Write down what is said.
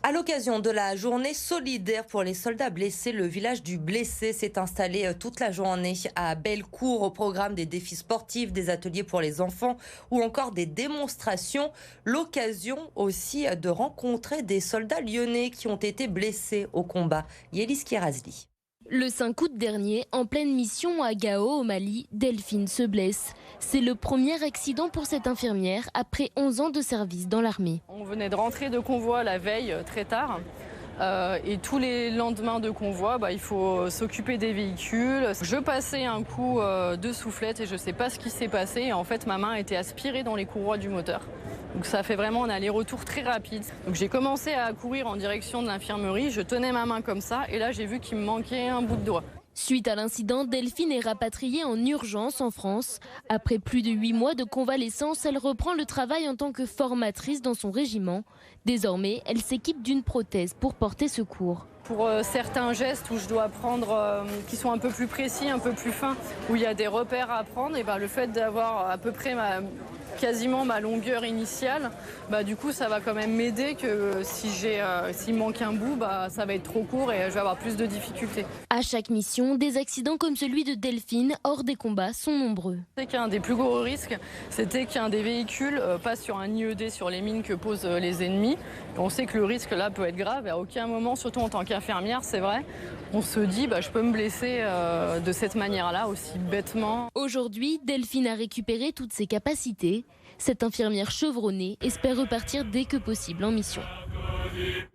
À l'occasion de la journée solidaire pour les soldats blessés, le village du Blessé s'est installé toute la journée à Bellecour au programme des défis sportifs, des ateliers pour les enfants ou encore des démonstrations. L'occasion aussi de rencontrer des soldats lyonnais qui ont été blessés au combat. Yélis Kirazli. Le 5 août dernier, en pleine mission à Gao, au Mali, Delphine se blesse. C'est le premier accident pour cette infirmière après 11 ans de service dans l'armée. On venait de rentrer de convoi la veille très tard. Et tous les lendemains de convoi, il faut s'occuper des véhicules. Je passais un coup de soufflette et je ne sais pas ce qui s'est passé. Et en fait, ma main a été aspirée dans les courroies du moteur. Donc ça fait vraiment un aller-retour très rapide. Donc j'ai commencé à courir en direction de l'infirmerie. Je tenais ma main comme ça et là j'ai vu qu'il me manquait un bout de doigt. Suite à l'incident, Delphine est rapatriée en urgence en France. Après plus de 8 mois de convalescence, elle reprend le travail en tant que formatrice dans son régiment. Désormais, elle s'équipe d'une prothèse pour porter secours. Pour certains gestes où je dois prendre, qui sont un peu plus précis, un peu plus fins, où il y a des repères à prendre, et le fait d'avoir à peu près quasiment ma longueur initiale, du coup ça va quand même m'aider que s'il manque un bout, ça va être trop court et je vais avoir plus de difficultés. À chaque mission, des accidents comme celui de Delphine hors des combats sont nombreux. C'est qu'un des plus gros risques, c'était qu'un des véhicules passe sur un IED sur les mines que posent les ennemis. On sait que le risque là peut être grave et à aucun moment, surtout en tant qu'infirmière, c'est vrai, on se dit je peux me blesser de cette manière-là, aussi bêtement. Aujourd'hui, Delphine a récupéré toutes ses capacités. Cette infirmière chevronnée espère repartir dès que possible en mission.